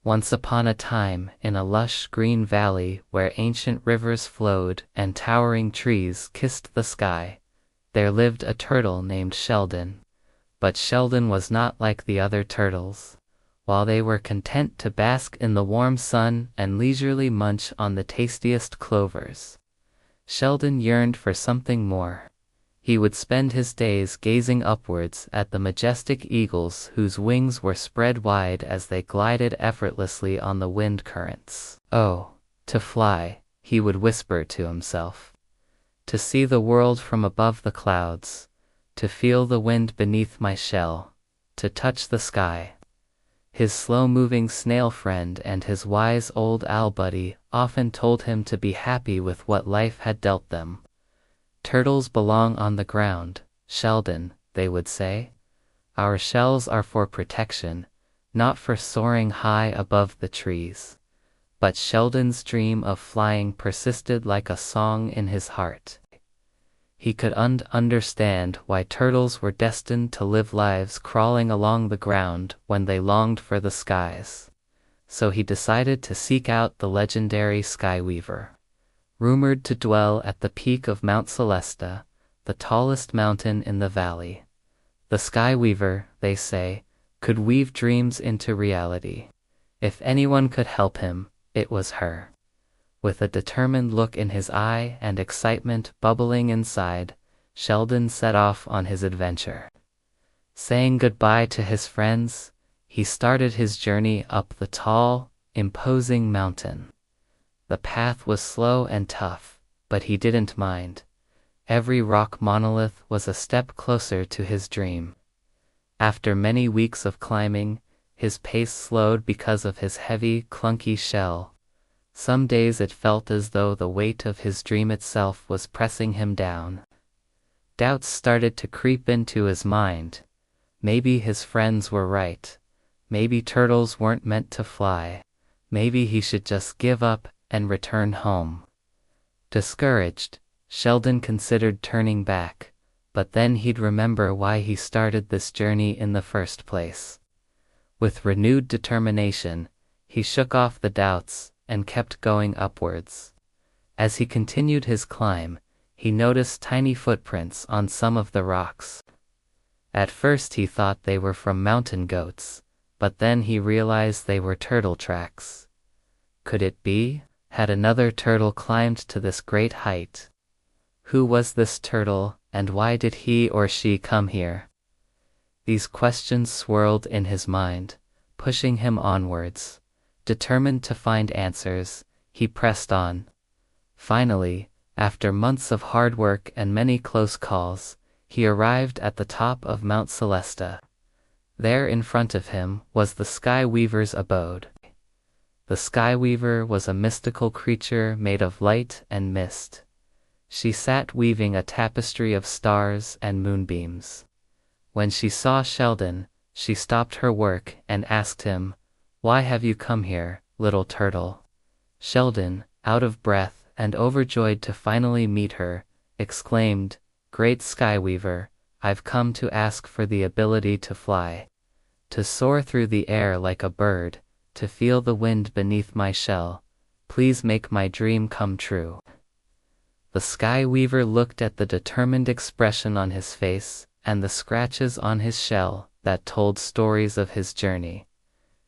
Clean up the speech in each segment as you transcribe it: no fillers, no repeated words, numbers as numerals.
Once upon a time, in a lush green valley where ancient rivers flowed and towering trees kissed the sky, there lived a turtle named Sheldon. But Sheldon was not like the other turtles. While they were content to bask in the warm sun and leisurely munch on the tastiest clovers, Sheldon yearned for something more. He would spend his days gazing upwards at the majestic eagles whose wings were spread wide as they glided effortlessly on the wind currents. "Oh, to fly," he would whisper to himself. "To see the world from above the clouds, to feel the wind beneath my shell, to touch the sky." His slow-moving snail friend and his wise old owl buddy often told him to be happy with what life had dealt them. "Turtles belong on the ground, Sheldon," they would say. "Our shells are for protection, not for soaring high above the trees." But Sheldon's dream of flying persisted like a song in his heart. He could understand why turtles were destined to live lives crawling along the ground when they longed for the skies. So he decided to seek out the legendary Skyweaver, rumored to dwell at the peak of Mount Celesta, the tallest mountain in the valley. The Skyweaver, they say, could weave dreams into reality. If anyone could help him, it was her. With a determined look in his eye and excitement bubbling inside, Sheldon set off on his adventure. Saying goodbye to his friends, he started his journey up the tall, imposing mountain. The path was slow and tough, but he didn't mind. Every rock monolith was a step closer to his dream. After many weeks of climbing, his pace slowed because of his heavy, clunky shell. Some days it felt as though the weight of his dream itself was pressing him down. Doubts started to creep into his mind. Maybe his friends were right. Maybe turtles weren't meant to fly. Maybe he should just give up and return home. Discouraged, Sheldon considered turning back, but then he'd remember why he started this journey in the first place. With renewed determination, he shook off the doubts and kept going upwards. As he continued his climb, he noticed tiny footprints on some of the rocks. At first he thought they were from mountain goats, but then he realized they were turtle tracks. Could it be? Had another turtle climbed to this great height? Who was this turtle, and why did he or she come here? These questions swirled in his mind, pushing him onwards. Determined to find answers, he pressed on. Finally, after months of hard work and many close calls, he arrived at the top of Mount Celesta. There in front of him was the Skyweaver's abode. The Skyweaver was a mystical creature made of light and mist. She sat weaving a tapestry of stars and moonbeams. When she saw Sheldon, she stopped her work and asked him, "Why have you come here, little turtle?" Sheldon, out of breath and overjoyed to finally meet her, exclaimed, "Great Skyweaver, I've come to ask for the ability to fly. To soar through the air like a bird, to feel the wind beneath my shell. Please make my dream come true." The Skyweaver looked at the determined expression on his face and the scratches on his shell that told stories of his journey.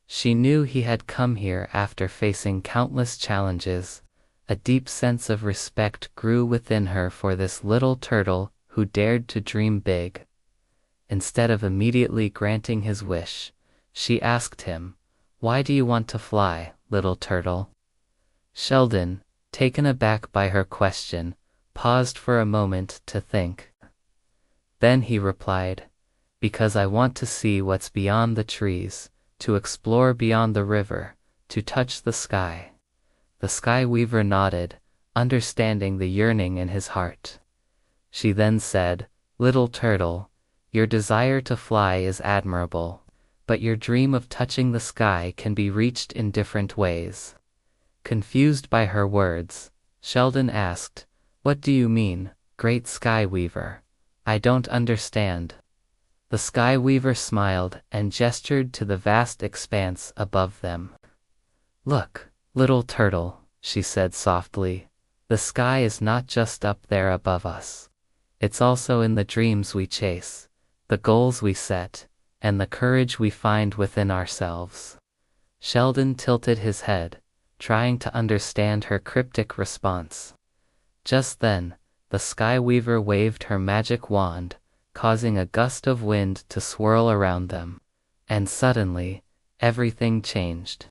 She knew he had come here after facing countless challenges. A deep sense of respect grew within her for this little turtle who dared to dream big. Instead of immediately granting his wish, she asked him, "Why do you want to fly, little turtle?" Sheldon, taken aback by her question, paused for a moment to think. Then he replied, "Because I want to see what's beyond the trees, to explore beyond the river, to touch the sky." The Skyweaver nodded, understanding the yearning in his heart. She then said, "Little turtle, your desire to fly is admirable, but your dream of touching the sky can be reached in different ways." Confused by her words, Sheldon asked, "What do you mean, great Skyweaver? I don't understand." The Skyweaver smiled and gestured to the vast expanse above them. "Look, little turtle," she said softly. "The sky is not just up there above us. It's also in the dreams we chase, the goals we set, and the courage we find within ourselves." Sheldon tilted his head, trying to understand her cryptic response. Just then, the Sky Weaver waved her magic wand, causing a gust of wind to swirl around them, and suddenly, everything changed.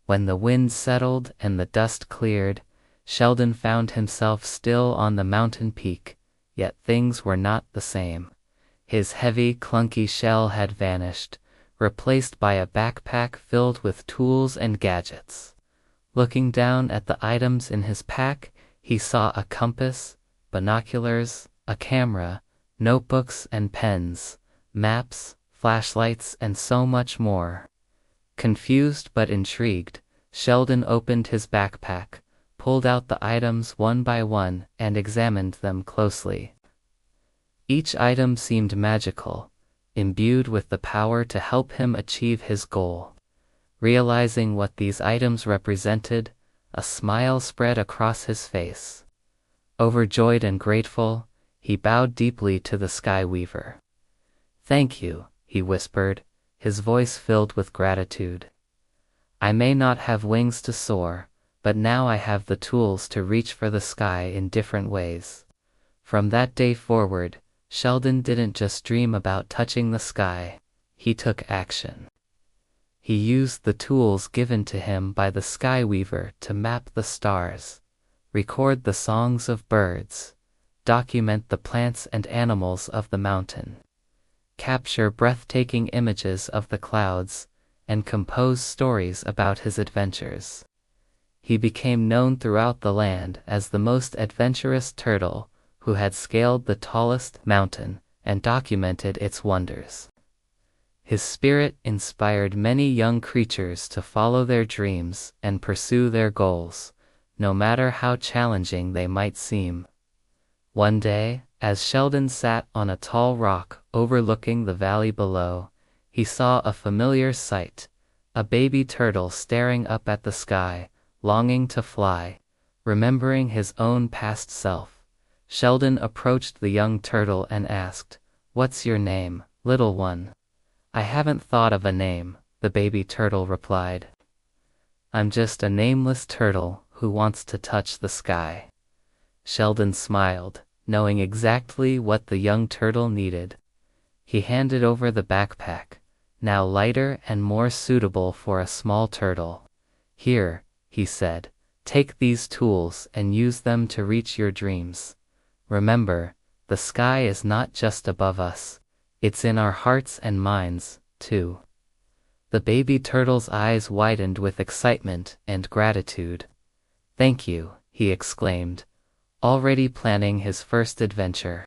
When the wind settled and the dust cleared, Sheldon found himself still on the mountain peak, yet things were not the same. His heavy, clunky shell had vanished, replaced by a backpack filled with tools and gadgets. Looking down at the items in his pack, he saw a compass, binoculars, a camera, notebooks and pens, maps, flashlights, and so much more. Confused but intrigued, Sheldon opened his backpack, pulled out the items one by one, and examined them closely. Each item seemed magical, imbued with the power to help him achieve his goal. Realizing what these items represented, a smile spread across his face. Overjoyed and grateful, he bowed deeply to the Sky Weaver. "Thank you," he whispered, his voice filled with gratitude. "I may not have wings to soar, but now I have the tools to reach for the sky in different ways." From that day forward, Sheldon didn't just dream about touching the sky, he took action. He used the tools given to him by the Sky Weaver to map the stars, record the songs of birds, document the plants and animals of the mountain, capture breathtaking images of the clouds, and compose stories about his adventures. He became known throughout the land as the most adventurous turtle who had scaled the tallest mountain and documented its wonders. His spirit inspired many young creatures to follow their dreams and pursue their goals, no matter how challenging they might seem. One day, as Sheldon sat on a tall rock overlooking the valley below, he saw a familiar sight, a baby turtle staring up at the sky, longing to fly. Remembering his own past self, Sheldon approached the young turtle and asked, "What's your name, little one?" "I haven't thought of a name," the baby turtle replied. "I'm just a nameless turtle who wants to touch the sky." Sheldon smiled, knowing exactly what the young turtle needed. He handed over the backpack, now lighter and more suitable for a small turtle. "Here," he said, "take these tools and use them to reach your dreams. Remember, the sky is not just above us, it's in our hearts and minds, too." The baby turtle's eyes widened with excitement and gratitude. "Thank you," he exclaimed, already planning his first adventure.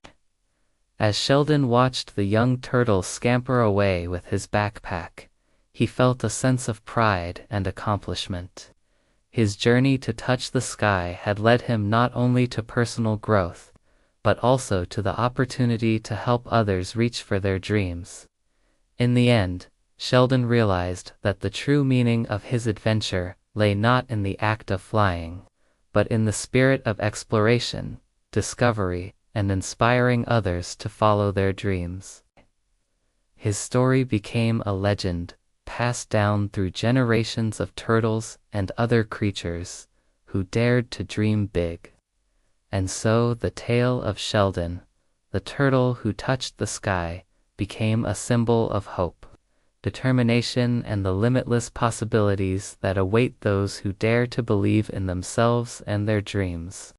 As Sheldon watched the young turtle scamper away with his backpack, he felt a sense of pride and accomplishment. His journey to touch the sky had led him not only to personal growth, but also to the opportunity to help others reach for their dreams. In the end, Sheldon realized that the true meaning of his adventure lay not in the act of flying, but in the spirit of exploration, discovery, and inspiring others to follow their dreams. His story became a legend, passed down through generations of turtles and other creatures who dared to dream big. And so the tale of Sheldon, the turtle who touched the sky, became a symbol of hope, determination, and the limitless possibilities that await those who dare to believe in themselves and their dreams.